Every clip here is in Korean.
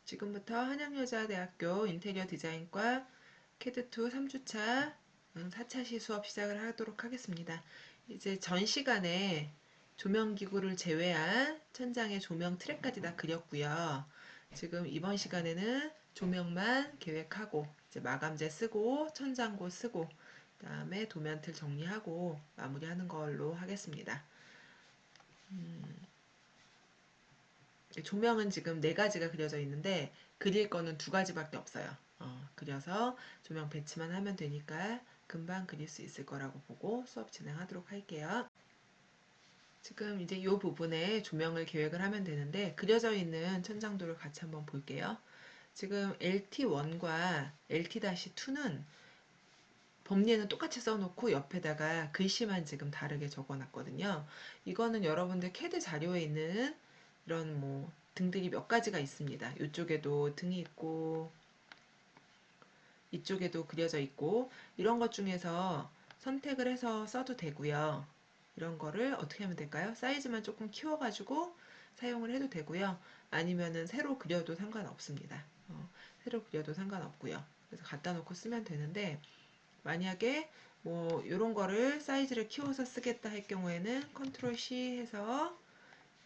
지금부터 한양여자대학교 인테리어 디자인과 캐드2 3주차 4차시 수업 시작을 하도록 하겠습니다. 이제 전 시간에 조명기구를 제외한 천장에 조명 트랙까지 다 그렸고요. 지금 이번 시간에는 조명만 계획하고 이제 마감재 쓰고 천장고 쓰고 그 다음에 도면틀 정리하고 마무리하는 걸로 하겠습니다. 조명은 지금 4가지가 그려져 있는데 그릴 거는 2가지밖에 없어요. 그려서 조명 배치만 하면 되니까 금방 그릴 수 있을 거라고 보고 수업 진행하도록 할게요. 지금 이제 이 부분에 조명을 계획을 하면 되는데 그려져 있는 천장도를 같이 한번 볼게요. 지금 LT1과 LT-2는 범위에는 똑같이 써놓고 옆에다가 글씨만 지금 다르게 적어놨거든요. 이거는 여러분들 캐드 자료에 있는 이런 뭐 등들이 몇 가지가 있습니다. 이쪽에도 등이 있고 이쪽에도 그려져 있고 이런 것 중에서 선택을 해서 써도 되고요. 이런 거를 어떻게 하면 될까요? 사이즈만 조금 키워가지고 사용을 해도 되고요. 아니면은 새로 그려도 상관없습니다. 새로 그려도 상관없고요. 그래서 갖다 놓고 쓰면 되는데 만약에 뭐 이런 거를 사이즈를 키워서 쓰겠다 할 경우에는 컨트롤 C 해서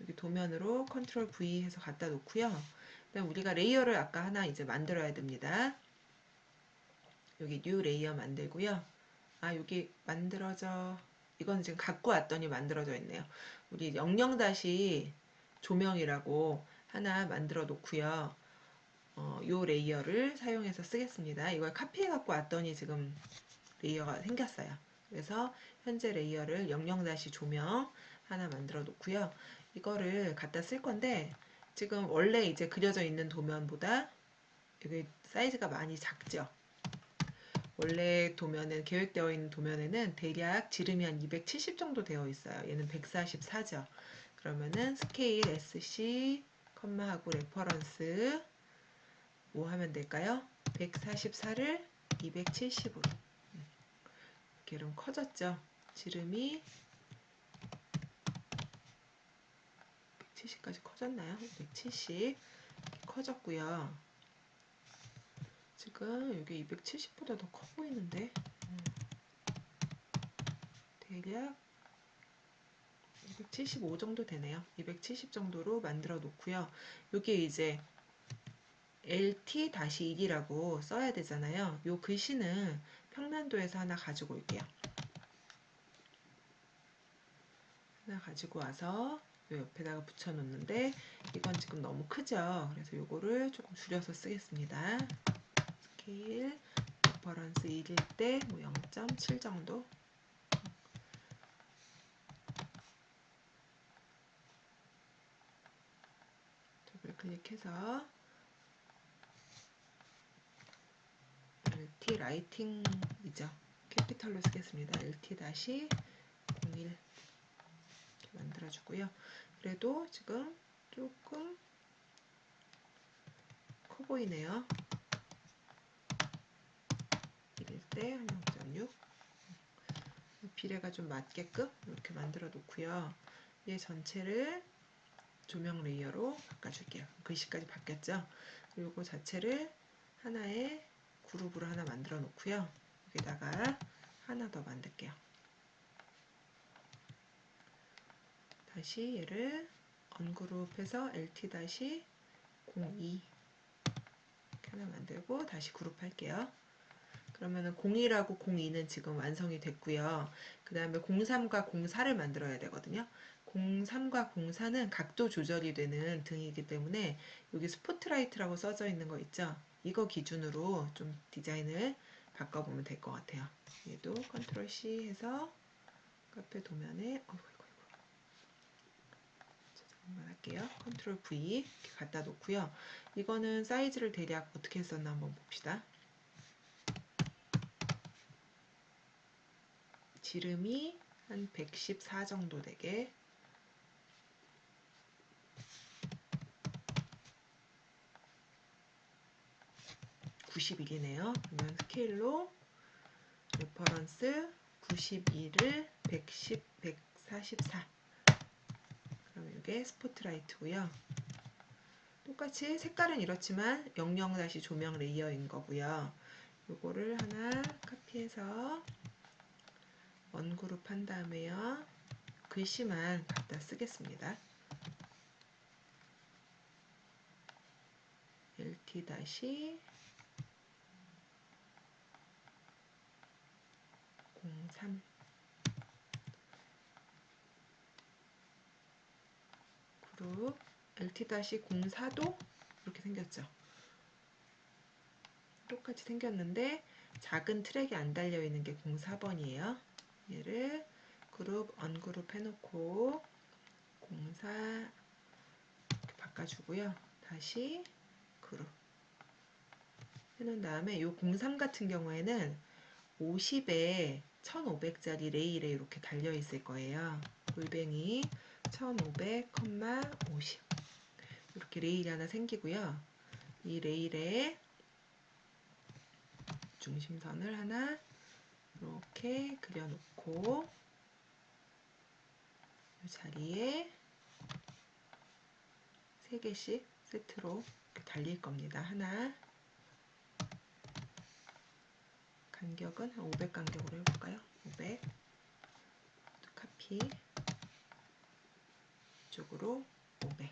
여기 도면으로 컨트롤 V 해서 갖다 놓고요. 그다음 우리가 레이어를 아까 하나 이제 만들어야 됩니다. 여기 뉴 레이어 만들고요. 여기 만들어져 이건 지금 갖고 왔더니 만들어져 있네요. 우리 00- 조명이라고 하나 만들어 놓고요. 요 레이어를 사용해서 쓰겠습니다. 이걸 카피해 갖고 왔더니 지금 레이어가 생겼어요. 그래서 현재 레이어를 00- 조명 하나 만들어 놓고요. 이거를 갖다 쓸 건데 지금 원래 이제 그려져 있는 도면보다 여기 사이즈가 많이 작죠. 원래 도면은 계획되어 있는 도면에는 대략 지름이 한 270 정도 되어 있어요. 얘는 144죠. 그러면은 스케일 SC 컴마하고 레퍼런스 뭐 하면 될까요? 144를 270으로 이렇게 좀 커졌죠. 지름이 170까지 커졌나요? 170 커졌고요. 지금 여기 270보다 더 커 보이는데 대략 275 정도 되네요. 270 정도로 만들어 놓고요. 여기에 이제 LT-1이라고 써야 되잖아요. 요 글씨는 평면도에서 하나 가지고 올게요. 하나 가지고 와서 요 옆에다가 붙여 놓는데 이건 지금 너무 크죠. 그래서 요거를 조금 줄여서 쓰겠습니다. 스케일 레퍼런스 1일 때 뭐 0.7 정도 더블 클릭해서 LT 라이팅이죠. 캐피털로 쓰겠습니다. LT-01 이렇게 만들어주고요. 그래도 지금 조금 커 보이네요. 1일 때 0.6 비례가 좀 맞게끔 이렇게 만들어 놓고요. 얘 전체를 조명 레이어로 바꿔줄게요. 글씨까지 바뀌었죠? 그리고 자체를 하나의 그룹으로 하나 만들어 놓고요. 여기다가 하나 더 만들게요. 다시 얘를 언그룹해서 LT-02 이렇게 하나 만들고 다시 그룹할게요. 그러면은 01하고 02는 지금 완성이 됐고요. 그 다음에 03과 04를 만들어야 되거든요. 03과 04는 각도 조절이 되는 등이기 때문에 여기 스포트라이트라고 써져 있는 거 있죠. 이거 기준으로 좀 디자인을 바꿔보면 될 것 같아요. 얘도 컨트롤 C 해서 카페 도면에 한번 할게요. 컨트롤 V 이렇게 갖다 놓고요. 이거는 사이즈를 대략 어떻게 했었나 한번 봅시다. 지름이 한 114 정도 되게 91이네요. 그러면 스케일로 레퍼런스 91을 110, 144 그러면 이게 스포트라이트고요. 똑같이 색깔은 이렇지만 00- 조명 레이어인 거고요. 요거를 하나 카피해서 원그룹 한 다음에요. 글씨만 갖다 쓰겠습니다. LT-03 그룹 LT-04도 이렇게 생겼죠. 똑같이 생겼는데 작은 트랙이 안 달려 있는 게 04번이에요. 얘를 그룹 언그룹 해놓고 04 이렇게 바꿔주고요. 다시 그룹 해놓은 다음에 요 03 같은 경우에는 50에 1500짜리 레일에 이렇게 달려 있을 거예요. 골뱅이 1500, 50 이렇게 레일이 하나 생기고요. 이 레일에 중심선을 하나 이렇게 그려놓고 이 자리에 3개씩 세트로 이렇게 달릴 겁니다. 하나 간격은 한 500 간격으로 해볼까요? 500 카피 이쪽으로 500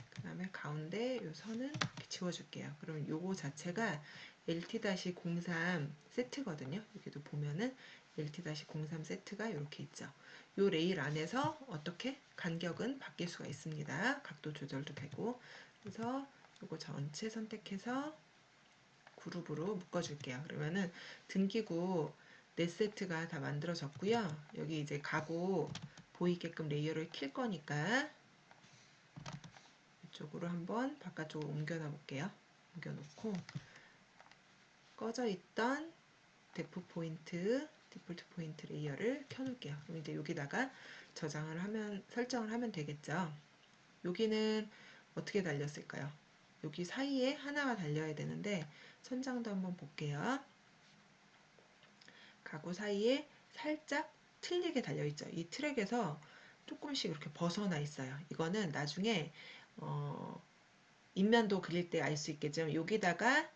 그 다음에 가운데 요 선은 이렇게 지워줄게요. 그럼 요거 자체가 LT-03 세트거든요. 여기도 보면은 LT-03 세트가 이렇게 있죠. 요 레일 안에서 어떻게 간격은 바뀔 수가 있습니다. 각도 조절도 되고. 그래서 요거 전체 선택해서 그룹으로 묶어줄게요. 그러면은 등기구 4세트가 다 만들어졌고요. 여기 이제 가구 보이게끔 레이어를 킬 거니까 이쪽으로 한번 바깥쪽으로 옮겨놔 볼게요. 옮겨놓고 꺼져 있던 디폴트 포인트 레이어를 켜놓을게요. 그럼 이제 여기다가 저장을 하면, 설정을 하면 되겠죠. 여기는 어떻게 달렸을까요? 여기 사이에 하나가 달려야 되는데 천장도 한번 볼게요. 가구 사이에 살짝 틀리게 달려있죠. 이 트랙에서 조금씩 이렇게 벗어나 있어요. 이거는 나중에 인면도 그릴 때 알 수 있겠지만 여기다가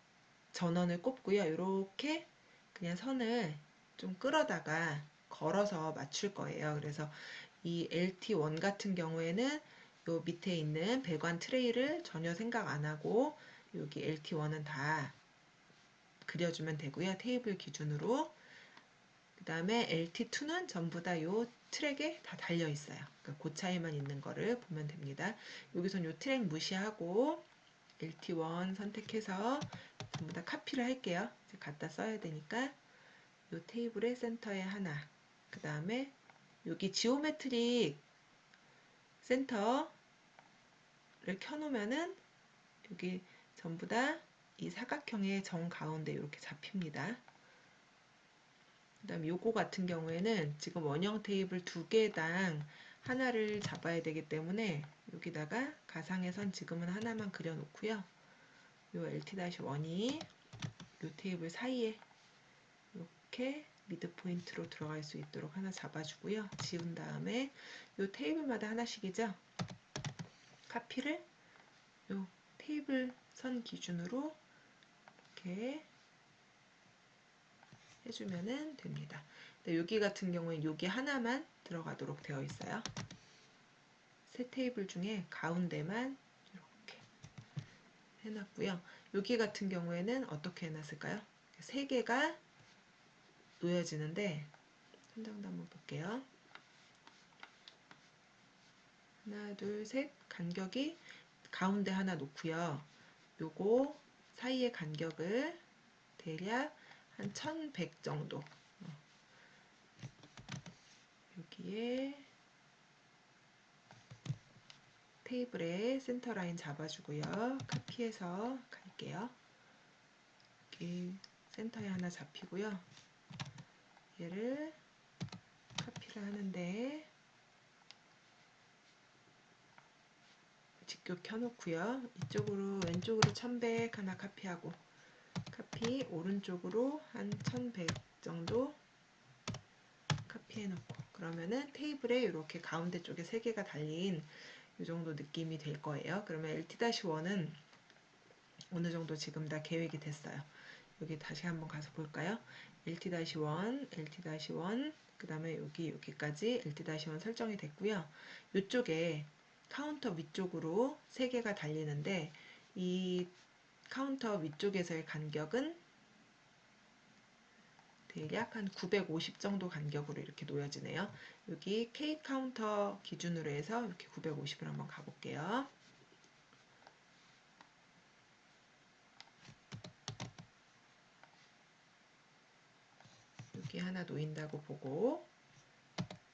전원을 꼽고요. 이렇게 그냥 선을 좀 끌어다가 걸어서 맞출 거예요. 그래서 이 LT1 같은 경우에는 요 밑에 있는 배관 트레이를 전혀 생각 안 하고 여기 LT1은 다 그려주면 되고요. 테이블 기준으로. 그 다음에 LT2는 전부 다 요 트랙에 다 달려 있어요. 그러니까 그 차이만 있는 거를 보면 됩니다. 여기선 요 트랙 무시하고 LT1 선택해서 전부 다 카피를 할게요. 이제 갖다 써야 되니까 요 테이블의 센터에 하나, 그 다음에 여기 지오메트릭 센터를 켜놓으면은 여기 전부 다 이 사각형의 정 가운데 이렇게 잡힙니다. 그 다음 요거 같은 경우에는 지금 원형 테이블 2개당 하나를 잡아야 되기 때문에 여기다가 가상의 선 지금은 하나만 그려 놓고요. 요 LT-1이 요 테이블 사이에 이렇게 미드 포인트로 들어갈 수 있도록 하나 잡아주고요. 지운 다음에 요 테이블마다 하나씩이죠. 카피를 요 테이블 선 기준으로 이렇게 해주면 됩니다. 근데 여기 같은 경우에 여기 하나만 들어가도록 되어 있어요. 세 테이블 중에 가운데만 이렇게 해놨고요. 여기 같은 경우에는 어떻게 해놨을까요? 세 개가 놓여지는데 선정도 한번 볼게요. 하나, 둘, 셋 간격이 가운데 하나 놓고요. 요거 사이의 간격을 대략 한 1100 정도 여기에 테이블에 센터 라인 잡아주고요. 카피해서 갈게요. 여기 센터에 하나 잡히고요. 얘를 카피를 하는데 직교 켜놓고요. 이쪽으로 왼쪽으로 1100 하나 카피하고 카피 오른쪽으로 한 1100 정도 카피해 놓고 그러면은 테이블에 이렇게 가운데 쪽에 3개가 달린 이 정도 느낌이 될 거예요. 그러면 LT-1은 어느 정도 지금 다 계획이 됐어요. 여기 다시 한번 가서 볼까요? LT-1, LT-1, 그 다음에 여기까지 LT-1 설정이 됐고요. 이쪽에 카운터 위쪽으로 3개가 달리는데 이 카운터 위쪽에서의 간격은 대략 한 950 정도 간격으로 이렇게 놓여지네요. 여기 K 카운터 기준으로 해서 이렇게 950을 한번 가볼게요. 여기 하나 놓인다고 보고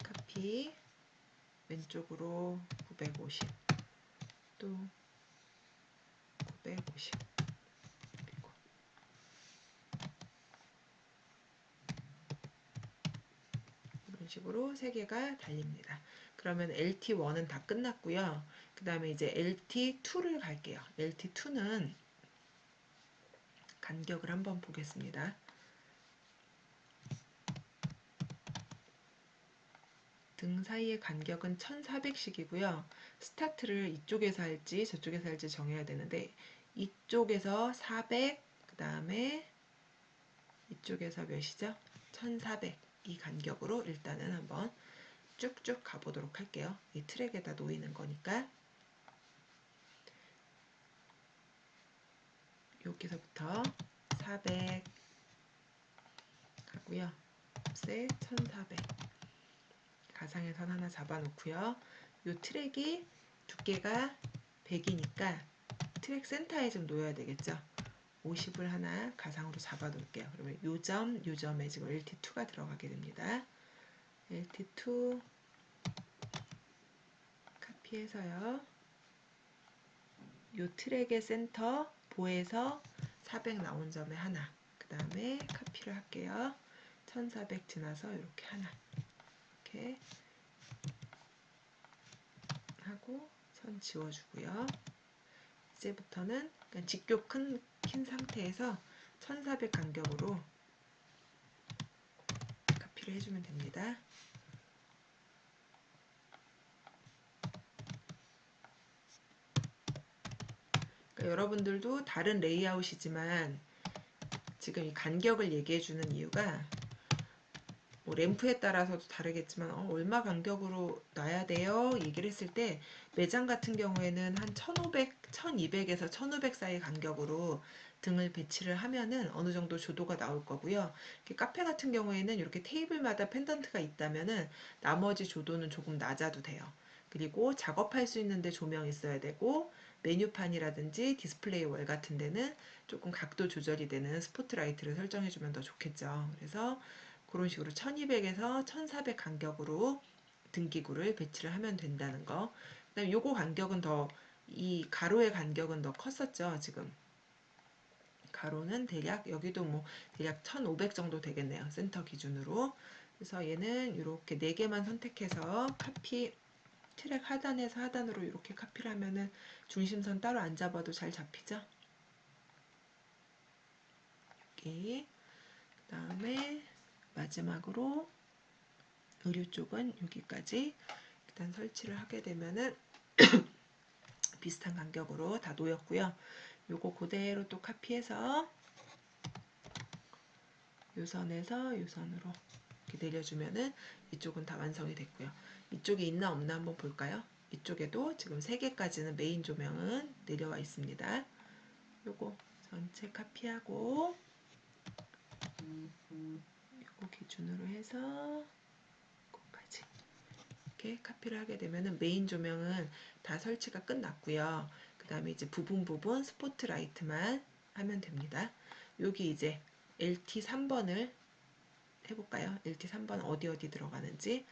카피 왼쪽으로 950 또 950 그리고 이런 식으로 3개가 달립니다. 그러면 LT1은 다 끝났고요. 그 다음에 이제 LT2를 갈게요. LT2는 간격을 한번 보겠습니다. 등 사이의 간격은 1400씩이고요. 스타트를 이쪽에서 할지 저쪽에서 할지 정해야 되는데 이쪽에서 400, 그 다음에 이쪽에서 몇이죠? 1400 이 간격으로 일단은 한번 쭉쭉 가보도록 할게요. 이 트랙에다 놓이는 거니까 여기서부터 400 가고요. 곱셈 1400 가상의 선 하나 잡아 놓고요. 이 트랙이 두께가 100이니까 트랙 센터에 좀 놓여야 되겠죠. 50을 하나 가상으로 잡아 놓을게요. 그러면 요 점에 지금 LT2가 들어가게 됩니다. LT2 카피해서요. 요 트랙의 센터 보에서 400 나온 점에 하나, 그 다음에 카피를 할게요. 1400 지나서 이렇게 하나, 이렇게 하고 선 지워주고요. 이제부터는 직교 킨 상태에서 1400 간격으로 카피를 해주면 됩니다. 그러니까 여러분들도 다른 레이아웃이지만 지금 이 간격을 얘기해 주는 이유가 뭐 램프에 따라서도 다르겠지만 얼마 간격으로 놔야 돼요 얘기를 했을 때 매장 같은 경우에는 한 1500, 1200에서 1500 사이 간격으로 등을 배치를 하면은 어느 정도 조도가 나올 거고요. 카페 같은 경우에는 이렇게 테이블마다 펜던트가 있다면은 나머지 조도는 조금 낮아도 돼요. 그리고 작업할 수 있는데 조명이 있어야 되고 메뉴판이라든지 디스플레이 월 같은 데는 조금 각도 조절이 되는 스포트라이트를 설정해 주면 더 좋겠죠. 그래서 그런 식으로 1200에서 1400 간격으로 등기구를 배치를 하면 된다는 거. 그다음에 요거 간격은 이 가로의 간격은 더 컸었죠. 지금 가로는 대략 여기도 뭐 대략 1500 정도 되겠네요. 센터 기준으로. 그래서 얘는 이렇게 4개만 선택해서 카피 트랙 하단에서 하단으로 이렇게 카피를 하면은 중심선 따로 안 잡아도 잘 잡히죠. 여기 그다음에 마지막으로 의류 쪽은 여기까지 일단 설치를 하게 되면은 비슷한 간격으로 다 놓였고요. 요거 그대로 또 카피해서 요 선에서 요 선으로 이렇게 내려주면은 이쪽은 다 완성이 됐고요. 이쪽에 있나 없나 한번 볼까요? 이쪽에도 지금 3개까지는 메인 조명은 내려와 있습니다. 요거 전체 카피하고 요거 기준으로 해서 거기까지 이렇게 카피를 하게 되면은 메인 조명은 다 설치가 끝났고요. 그 다음에 이제 부분 스포트라이트만 하면 됩니다. 여기 이제 LT 3번을 해볼까요? LT 3번 어디 들어가는지.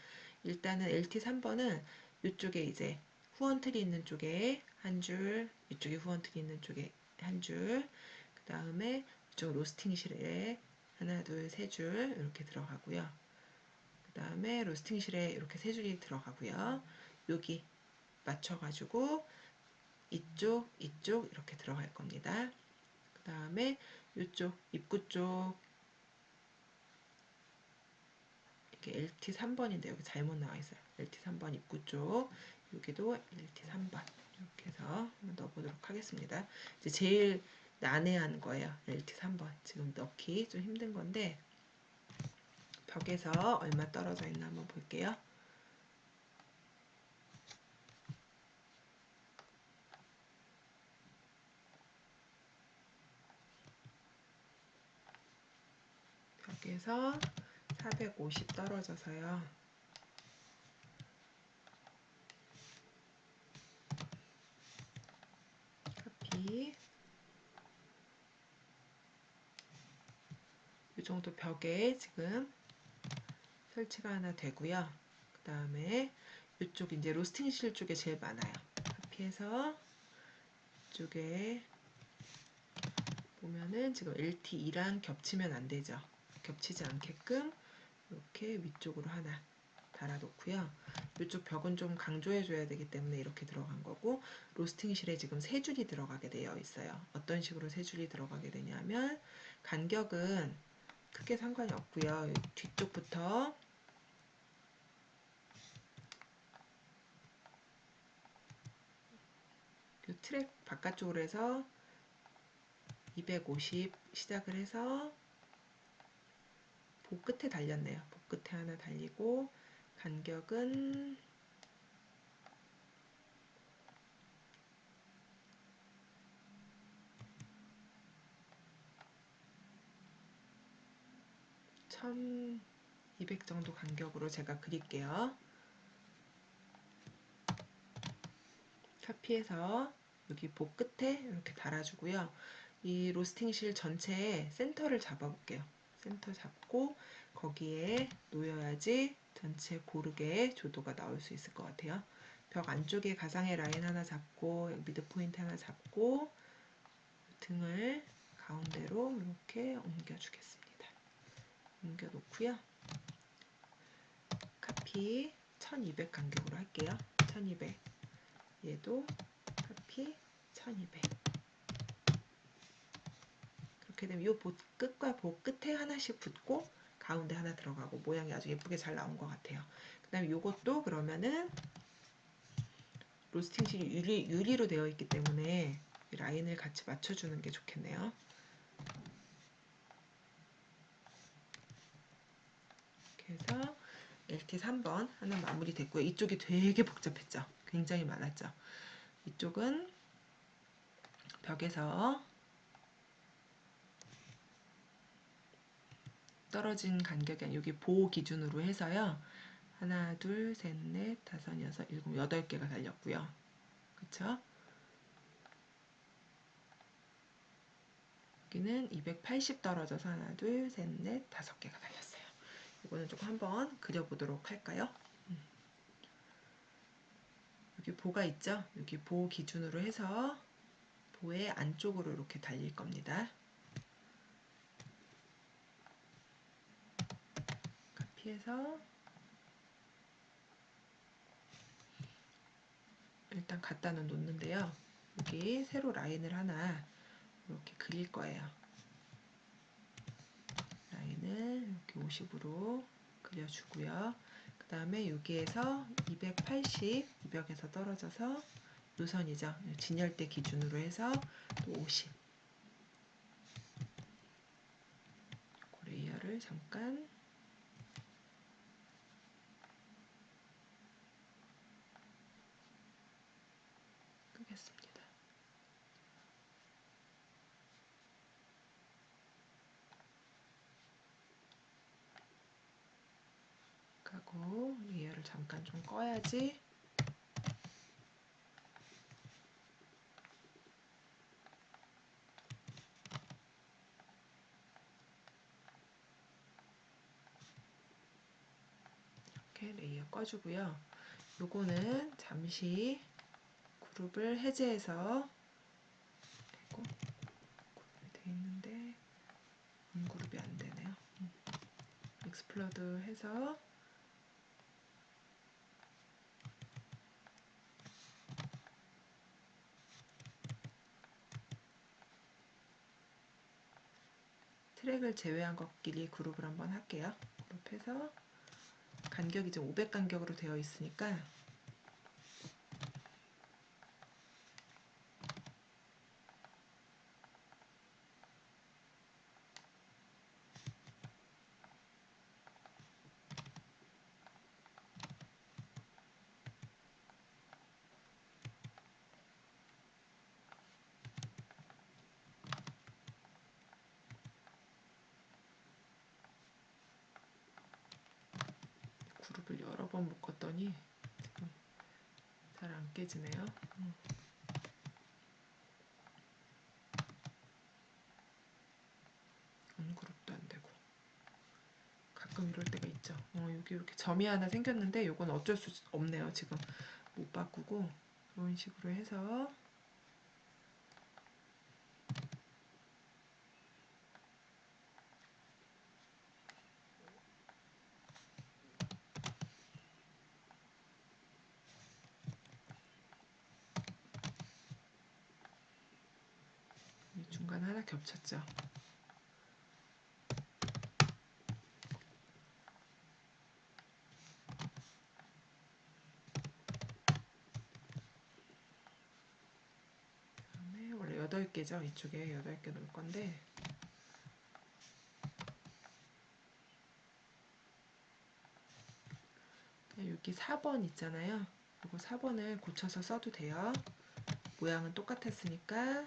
일단은 LT 3번은 이쪽에 이제 후원틀이 있는 쪽에 한 줄, 이쪽에 후원틀이 있는 쪽에 한 줄, 그 다음에 이쪽 로스팅실에 하나, 둘, 세 줄 이렇게 들어가고요. 그 다음에 로스팅실에 이렇게 3줄이 들어가고요. 여기 맞춰가지고 이쪽 이렇게 들어갈 겁니다. 그 다음에 이쪽 입구 쪽 이렇게 LT 3번인데 여기 잘못 나와 있어요. LT 3번 입구 쪽 여기도 LT 3번 이렇게 해서 한번 넣어보도록 하겠습니다. 이제 제일 난해한 거예요. LT 3번 지금 넣기 좀 힘든 건데 벽에서 얼마 떨어져 있나 한번 볼게요. 벽에서 450 떨어져서요. 카피. 이 정도 벽에 지금 설치가 하나 되고요. 그 다음에 이쪽 이제 로스팅실 쪽에 제일 많아요. 카피해서 이쪽에 보면은 지금 LT2랑 겹치면 안 되죠. 겹치지 않게끔 이렇게 위쪽으로 하나 달아놓고요. 이쪽 벽은 좀 강조해줘야 되기 때문에 이렇게 들어간 거고, 로스팅실에 지금 세 줄이 들어가게 되어 있어요. 어떤 식으로 세 줄이 들어가게 되냐면 간격은 크게 상관이 없고요. 뒤쪽부터 이 트랙 바깥쪽으로 해서 250 시작을 해서 복 끝에 달렸네요. 복 끝에 하나 달리고 간격은 1200 정도 간격으로 제가 그릴게요. 카피해서 여기 복 끝에 이렇게 달아주고요. 이 로스팅실 전체에 센터를 잡아볼게요. 센터 잡고 거기에 놓여야지 전체 고르게 조도가 나올 수 있을 것 같아요. 벽 안쪽에 가상의 라인 하나 잡고 미드 포인트 하나 잡고 등을 가운데로 이렇게 옮겨주겠습니다. 옮겨 놓고요. 카피 1200 간격으로 할게요. 1200. 얘도 카피 1200. 그렇게 되면 이 봇 끝과 봇 끝에 하나씩 붙고 가운데 하나 들어가고 모양이 아주 예쁘게 잘 나온 것 같아요. 그 다음에 이것도 그러면은 로스팅실이 유리로 되어 있기 때문에 라인을 같이 맞춰주는 게 좋겠네요. 이렇게 해서 LT 3번 하나 마무리 됐고요. 이쪽이 되게 복잡했죠. 굉장히 많았죠. 이쪽은 벽에서 떨어진 간격이 여기 보 기준으로 해서요. 하나, 둘, 셋, 넷, 다섯, 여섯, 일곱, 여덟 개가 달렸고요. 그쵸? 여기는 280 떨어져서 하나, 둘, 셋, 넷, 다섯 개가 달렸어요. 이거는 조금 한번 그려보도록 할까요? 여기 보가 있죠? 여기 보 기준으로 해서 보의 안쪽으로 이렇게 달릴 겁니다. 카피해서 일단 갖다는 놓는데요. 여기 세로 라인을 하나 이렇게 그릴 거예요. 라인을 이렇게 50으로 그려주고요. 그 다음에 여기에서 280, 200에서 떨어져서 요선이죠. 진열대 기준으로 해서 또 50. 그 레이어를 잠깐 끄겠습니다. 하고 레이어를 잠깐 좀 꺼야지 이렇게 레이어 꺼주고요. 요거는 잠시 그룹을 해제해서 그룹이 돼 있는데 그룹이 안 되네요. 익스플로드 해서 트랙을 제외한 것끼리 그룹을 한번 할게요. 그룹해서 간격이 지금 500 간격으로 되어 있으니까 번 묶었더니 지금 잘 안 깨지네요. 그룹도 안 되고 가끔 이럴 때가 있죠. 여기 이렇게 점이 하나 생겼는데 이건 어쩔 수 없네요. 지금 못 바꾸고 이런 식으로 해서 이 중간 하나 겹쳤죠. 그다음에 원래 8개죠. 이쪽에 8개 넣을 건데 여기 4번 있잖아요. 이거 4번을 고쳐서 써도 돼요. 모양은 똑같았으니까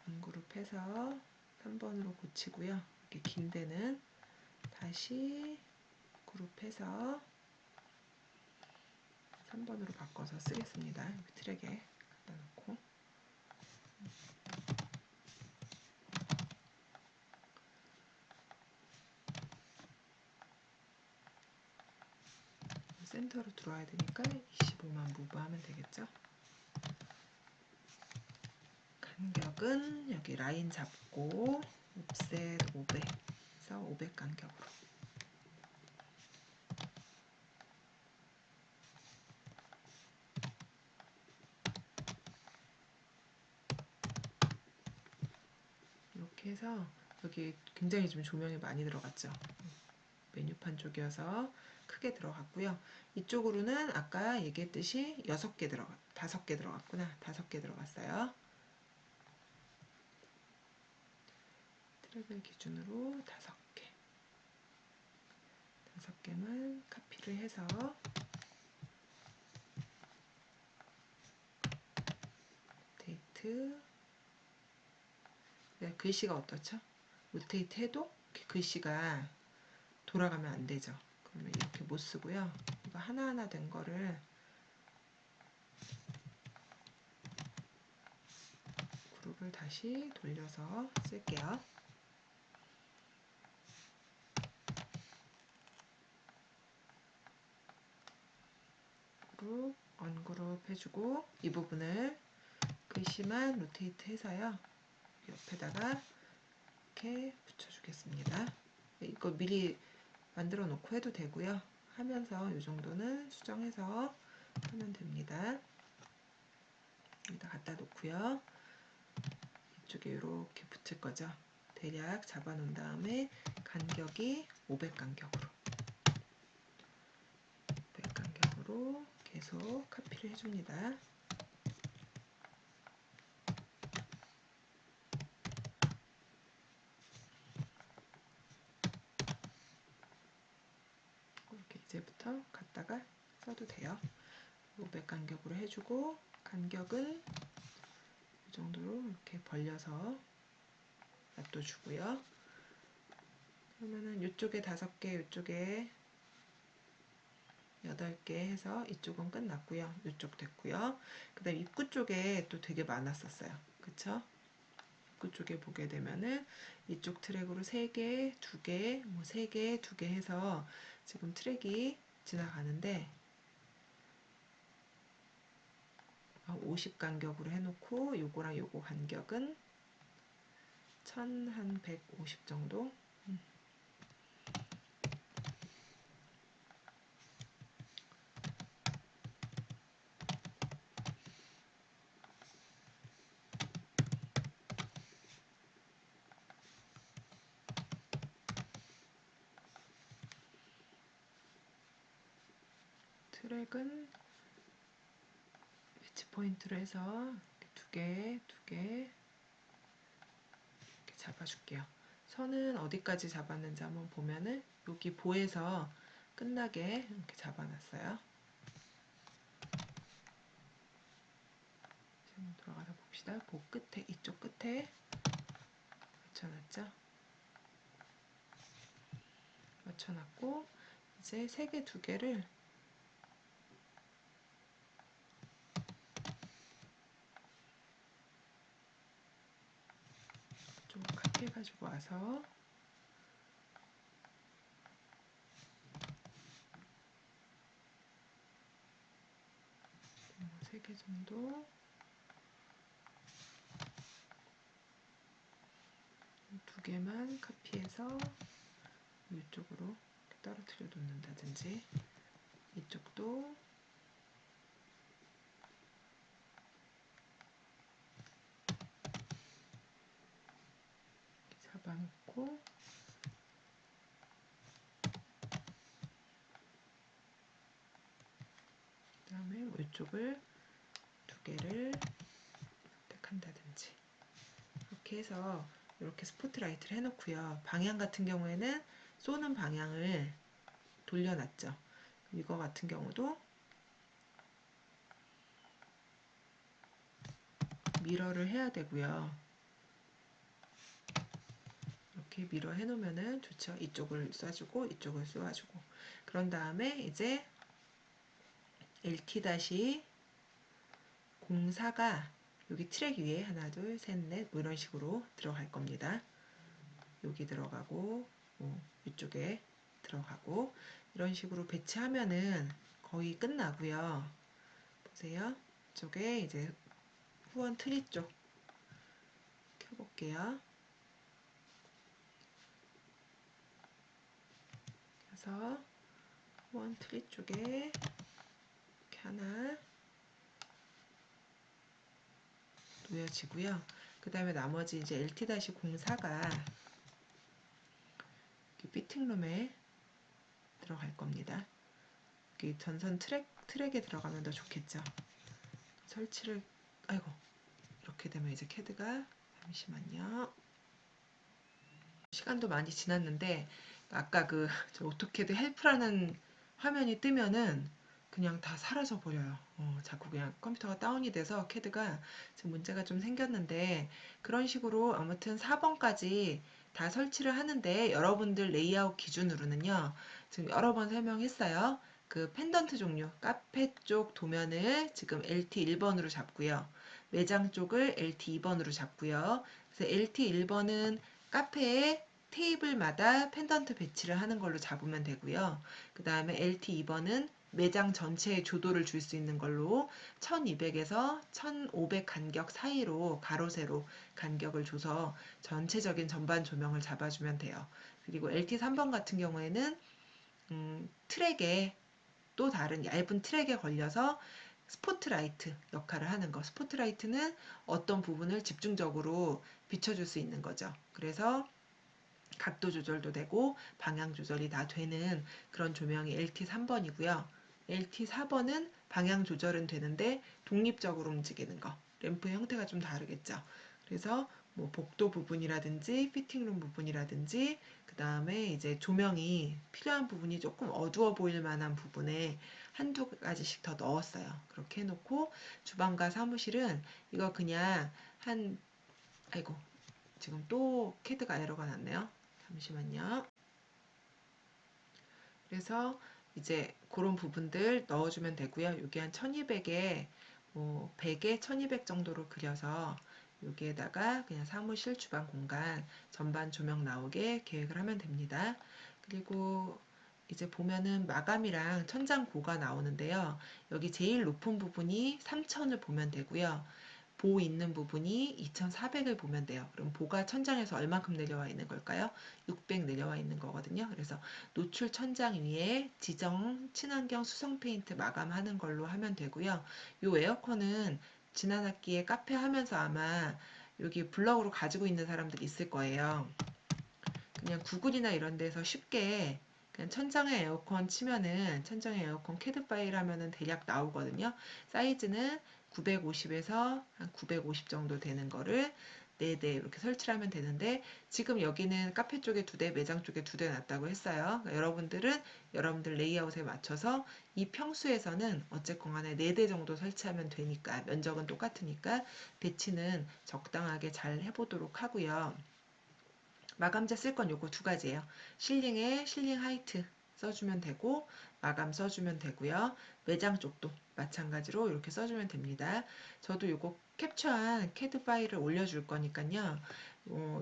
언그룹해서 3번으로 고치고요. 이렇게 긴 데는 다시 그룹해서 3번으로 바꿔서 쓰겠습니다. 여기 트랙에 갖다 놓고 센터로 들어와야 되니까 25만 무브하면 되겠죠. 간격은 여기 라인 잡고 옵셋 500에서 500 간격으로 이렇게 해서 여기 굉장히 좀 조명이 많이 들어갔죠. 메뉴판 쪽이어서 크게 들어갔고요. 이쪽으로는 아까 얘기했듯이 5개 5개 들어갔구나. 5개 들어갔어요. 트랙을 기준으로 5개. 5개만 카피를 해서 로테이트. 글씨가 어떻죠? 로테이트 해도 글씨가 돌아가면 안 되죠. 그러면 이렇게 못 쓰고요. 이거 하나하나 된 거를 그룹을 다시 돌려서 쓸게요. 그룹, 언그룹 해주고 이 부분을 글씨만 로테이트 해서요. 옆에다가 이렇게 붙여주겠습니다. 이거 미리 만들어 놓고 해도 되고요. 하면서 이 정도는 수정해서 하면 됩니다. 여기다 갖다 놓고요. 이쪽에 이렇게 붙일 거죠. 대략 잡아 놓은 다음에 간격이 500 간격으로 500 간격으로 계속 카피를 해줍니다. 이렇게 이제부터 갖다가 써도 돼요. 500 간격으로 해주고 간격은 이 정도로 이렇게 벌려서 놔둬주고요. 그러면은 이쪽에 5개, 이쪽에 8개 해서 이쪽은 끝났고요. 이쪽 됐고요. 그 다음 입구 쪽에 또 되게 많았었어요. 그쵸? 입구 쪽에 보게 되면은 이쪽 트랙으로 3개, 2개, 뭐 3개, 2개 해서 지금 트랙이 지나가는데 50 간격으로 해놓고 요거랑 요거 간격은 1150 정도. 트랙은 위치 포인트로 해서 2개, 2개 이렇게 잡아줄게요. 선은 어디까지 잡았는지 한번 보면은 여기 보에서 끝나게 이렇게 잡아놨어요. 지금 들어가서 봅시다. 보 끝에, 이쪽 끝에 맞춰놨죠? 맞춰놨고 이제 3개, 2개를 좀 카피해 가지고 와서 3개 정도 2개만 카피해서 이쪽으로 떨어뜨려 놓는다든지, 이쪽도 잡아놓고, 그 다음에 이쪽을 2개를 선택한다든지, 이렇게 해서 이렇게 스포트라이트를 해놓고요. 방향 같은 경우에는 쏘는 방향을 돌려놨죠. 이거 같은 경우도 미러를 해야 되고요. 이렇게 미러 해놓으면은 좋죠. 이쪽을 쏴주고 이쪽을 쏘아주고. 그런 다음에 이제 LT-04가 여기 트랙 위에 하나, 둘, 셋, 넷 뭐 이런 식으로 들어갈 겁니다. 여기 들어가고 이쪽에 들어가고 이런 식으로 배치하면은 거의 끝나고요. 보세요. 이쪽에 이제 후원 트리 쪽 켜볼게요. 그래서 후원 트리 쪽에 이렇게 하나 놓여지고요. 그 다음에 나머지 이제 LT-04가 피팅룸에 들어갈 겁니다. 여기 전선 트랙에 들어가면 더 좋겠죠. 설치를, 아이고, 이렇게 되면 이제 캐드가, 잠시만요. 시간도 많이 지났는데, 아까 저 오토캐드 헬프라는 화면이 뜨면은 그냥 다 사라져 버려요. 자꾸 그냥 컴퓨터가 다운이 돼서 캐드가 지금 문제가 좀 생겼는데, 그런 식으로 아무튼 4번까지 다 설치를 하는데, 여러분들 레이아웃 기준으로는요, 지금 여러 번 설명했어요. 그 펜던트 종류, 카페 쪽 도면을 지금 LT 1번으로 잡고요. 매장 쪽을 LT 2번으로 잡고요. 그래서 LT 1번은 카페에 테이블마다 펜던트 배치를 하는 걸로 잡으면 되고요. 그 다음에 LT 2번은 매장 전체에 조도를 줄 수 있는 걸로 1200에서 1500 간격 사이로 가로 세로 간격을 줘서 전체적인 전반 조명을 잡아주면 돼요. 그리고 LT 3번 같은 경우에는 트랙에 또 다른 얇은 트랙에 걸려서 스포트라이트 역할을 하는 거. 스포트라이트는 어떤 부분을 집중적으로 비춰줄 수 있는 거죠. 그래서 각도 조절도 되고 방향 조절이 다 되는 그런 조명이 LT 3번이고요. LT 4번은 방향 조절은 되는데 독립적으로 움직이는 거. 램프의 형태가 좀 다르겠죠. 그래서 뭐 복도 부분이라든지 피팅룸 부분이라든지 그 다음에 이제 조명이 필요한 부분이 조금 어두워 보일 만한 부분에 한두 가지씩 더 넣었어요. 그렇게 해놓고 주방과 사무실은 이거 그냥 아이고, 지금 또 캐드가 에러가 났네요. 잠시만요. 그래서 이제 그런 부분들 넣어주면 되고요. 여기 한 1200에 100에 1200 정도로 그려서 여기에다가 그냥 사무실 주방 공간 전반 조명 나오게 계획을 하면 됩니다. 그리고 이제 보면은 마감이랑 천장 고가 나오는데요. 여기 제일 높은 부분이 3000을 보면 되고요. 보 있는 부분이 2400을 보면 돼요. 그럼 보가 천장에서 얼만큼 내려와 있는 걸까요? 600 내려와 있는 거거든요. 그래서 노출 천장 위에 지정 친환경 수성 페인트 마감하는 걸로 하면 되고요. 이 에어컨은 지난 학기에 카페 하면서 아마 여기 블럭으로 가지고 있는 사람들이 있을 거예요. 그냥 구글이나 이런 데서 쉽게 그냥 천장에 에어컨 치면은 천장에 에어컨 캐드 파일 하면은 대략 나오거든요. 사이즈는 950에서 한 950 정도 되는 거를 4대 이렇게 설치를 하면 되는데 지금 여기는 카페 쪽에 2대, 매장 쪽에 2대 놨다고 했어요. 그러니까 여러분들은 여러분들 레이아웃에 맞춰서 이 평수에서는 어쨌건 간에 4대 정도 설치하면 되니까 면적은 똑같으니까 배치는 적당하게 잘 해보도록 하고요. 마감재 쓸 건 요거 2가지예요. 실링에 실링 하이트 써주면 되고 마감 써주면 되고요. 매장 쪽도 마찬가지로 이렇게 써주면 됩니다. 저도 요거 캡처한 CAD 파일을 올려줄 거니까요.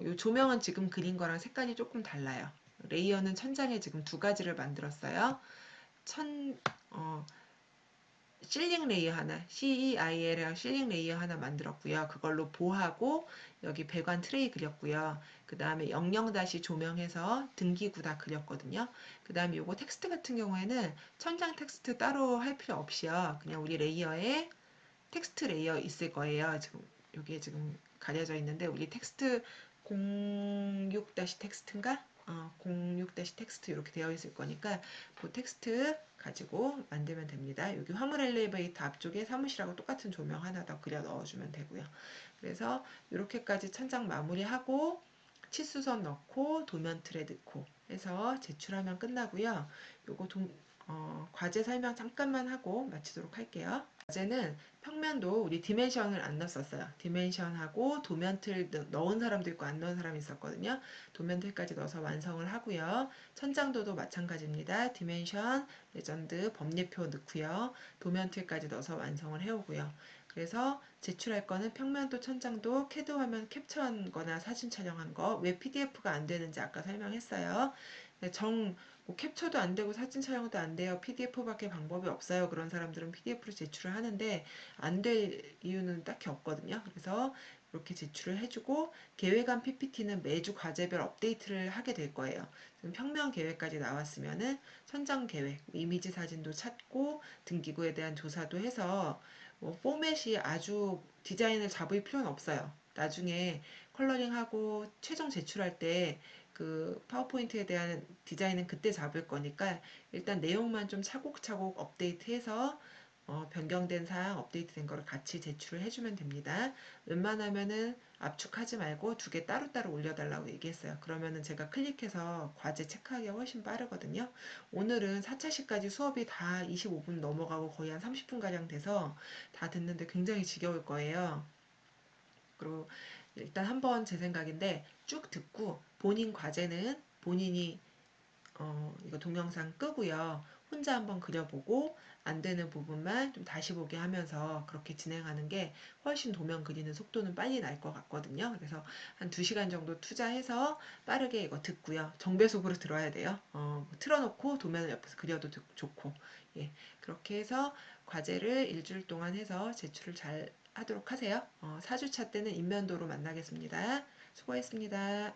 요 조명은 지금 그린 거랑 색깔이 조금 달라요. 레이어는 천장에 지금 두 가지를 만들었어요. 천, 어, 실링 레이어 하나, CEIL이랑 실링 레이어 하나 만들었고요. 그걸로 보하고 여기 배관 트레이 그렸고요. 그 다음에 00 조명해서 등기구 다 그렸거든요. 그 다음에 요거 텍스트 같은 경우에는 천장 텍스트 따로 할 필요 없이요. 그냥 우리 레이어에 텍스트 레이어 있을 거예요. 지금 여기에 지금 가려져 있는데 우리 텍스트 06 텍스트인가? 06 텍스트 이렇게 되어 있을 거니까 그 텍스트 가지고 만들면 됩니다. 여기 화물 엘리베이터 앞쪽에 사무실하고 똑같은 조명 하나 더 그려 넣어주면 되고요. 그래서 이렇게까지 천장 마무리하고 치수선 넣고 도면 틀에 넣고 해서 제출하면 끝나고요. 요거 과제 설명 잠깐만 하고 마치도록 할게요. 과제는 평면도 우리 디멘션을 안 넣었어요. 디멘션하고 도면틀 넣은 사람도 있고 안 넣은 사람이 있었거든요. 도면틀까지 넣어서 완성을 하고요. 천장도도 마찬가지입니다. 디멘션, 레전드, 법례표 넣고요. 도면틀까지 넣어서 완성을 해오고요. 그래서 제출할 거는 평면도 천장도 캐드 화면 캡처한 거나 사진 촬영한 거, 왜 PDF가 안 되는지 아까 설명했어요. 뭐 캡처도 안 되고 사진 촬영도 안 돼요. PDF밖에 방법이 없어요. 그런 사람들은 PDF로 제출을 하는데 안 될 이유는 딱히 없거든요. 그래서 이렇게 제출을 해주고 계획안 PPT는 매주 과제별 업데이트를 하게 될 거예요. 지금 평면 계획까지 나왔으면은 천장 계획, 이미지 사진도 찾고 등기구에 대한 조사도 해서 뭐 포맷이 아주 디자인을 잡을 필요는 없어요. 나중에 컬러링하고 최종 제출할 때 그 파워포인트에 대한 디자인은 그때 잡을 거니까 일단 내용만 좀 차곡차곡 업데이트해서 변경된 사항 업데이트된 거를 같이 제출을 해주면 됩니다. 웬만하면은 압축하지 말고 두 개 따로따로 올려달라고 얘기했어요. 그러면은 제가 클릭해서 과제 체크하기가 훨씬 빠르거든요. 오늘은 4차시까지 수업이 다 25분 넘어가고 거의 한 30분가량 돼서 다 듣는데 굉장히 지겨울 거예요. 그리고 일단 한번 제 생각인데 쭉 듣고 본인 과제는 본인이 이거 동영상 끄고요. 혼자 한번 그려보고 안 되는 부분만 좀 다시 보게 하면서 그렇게 진행하는 게 훨씬 도면 그리는 속도는 빨리 날 것 같거든요. 그래서 한 2시간 정도 투자해서 빠르게 이거 듣고요. 정배속으로 들어야 돼요. 틀어놓고 도면을 옆에서 그려도 좋고. 예, 그렇게 해서 과제를 일주일 동안 해서 제출을 잘 하도록 하세요. 4주차 때는 인면도로 만나겠습니다. 수고했습니다.